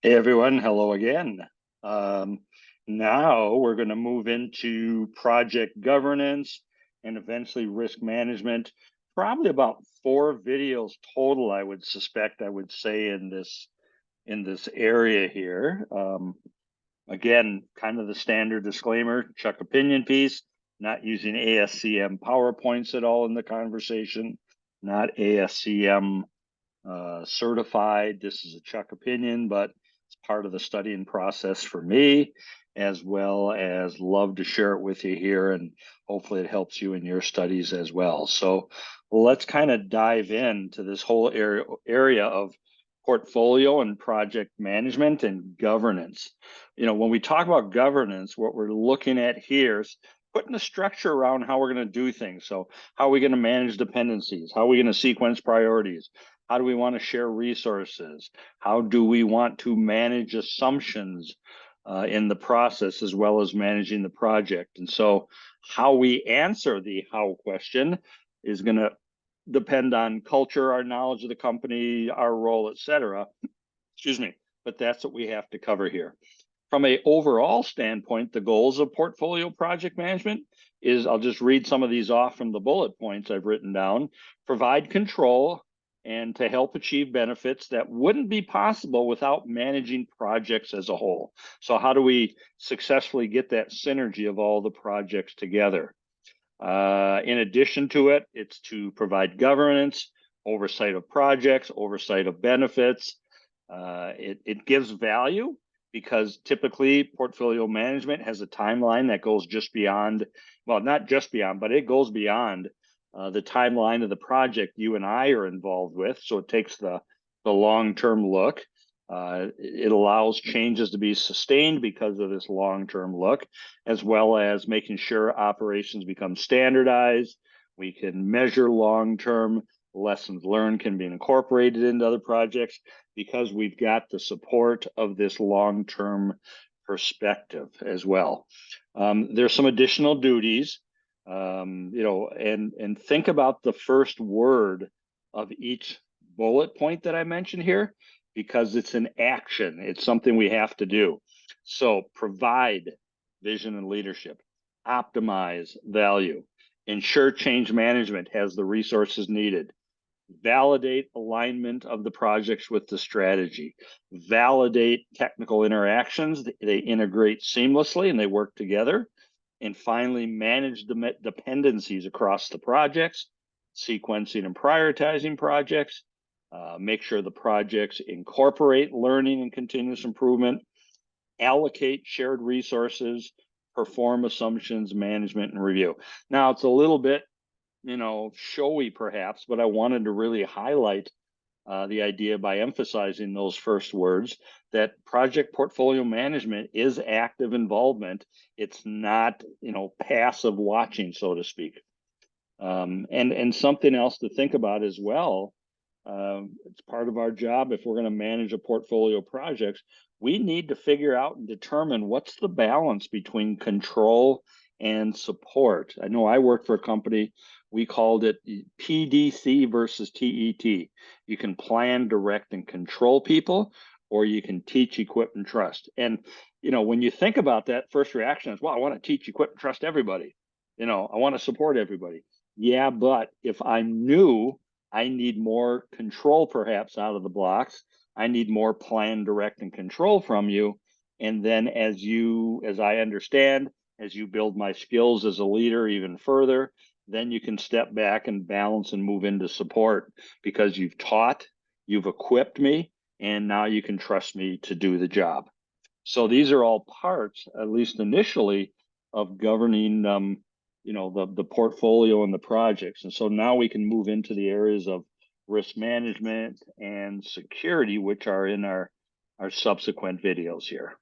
Hey everyone, hello again. Um, Now we're going to move into project governance and eventually risk management. Probably about 4 videos total, I would suspect, I would say in this area here. Again, kind of the standard disclaimer, Chuck opinion piece, not using ASCM PowerPoints at all in the conversation, not ASCM certified. This is a Chuck opinion, but it's part of the studying process for me, as well as love to share it with you here, and hopefully it helps you in your studies as well. So let's kind of dive into this whole area of portfolio and project management and governance. When we talk about governance, what we're looking at here is putting a structure around how we're going to do things. So how are we going to manage dependencies? How are we going to sequence priorities? How do we want to share resources? How do we want to manage assumptions in the process, as well as managing the project? And so how we answer the how question is going to depend on culture, our knowledge of the company, our role, et cetera. Excuse me. But that's what we have to cover here. From a overall standpoint, the goals of portfolio project management is, I'll just read some of these off from the bullet points I've written down: provide control and to help achieve benefits that wouldn't be possible without managing projects as a whole. So how do we successfully get that synergy of all the projects together? In addition to it, it's to provide governance, oversight of projects, oversight of benefits. It gives value because typically portfolio management has a timeline that goes just beyond, well, not just beyond, but it goes beyond the timeline of the project you and I are involved with. So it takes the long-term look. It allows changes to be sustained because of this long-term look, as well as making sure operations become standardized. We can measure long-term lessons learned can be incorporated into other projects because we've got the support of this long-term perspective as well. There's some additional duties, and think about the first word of each bullet point that I mentioned here, because it's an action. It's something we have to do. So provide vision and leadership, optimize value, ensure change management has the resources needed, validate alignment of the projects with the strategy, validate technical interactions, they integrate seamlessly and they work together, and finally manage the dependencies across the projects, sequencing and prioritizing projects, make sure the projects incorporate learning and continuous improvement, allocate shared resources, perform assumptions, management, and review. Now, it's a little bit, showy perhaps, but I wanted to really highlight the idea by emphasizing those first words, that project portfolio management is active involvement. It's not, passive watching, so to speak. And something else to think about as well. It's part of our job if we're going to manage a portfolio of projects. We need to figure out and determine what's the balance between control and support. I know I worked for a company, we called it PDC versus TET. You can plan, direct, and control people, or you can teach, equip, and trust. And, when you think about that, first reaction is, well, I want to teach, equip, and trust everybody. I want to support everybody. Yeah, but if I'm new, I need more control perhaps out of the blocks. I need more plan, direct, and control from you. And then as I understand, as you build my skills as a leader even further, then you can step back and balance and move into support because you've taught, you've equipped me, and now you can trust me to do the job. So these are all parts, at least initially, of governing the portfolio and the projects. And so now we can move into the areas of risk management and security, which are in our subsequent videos here.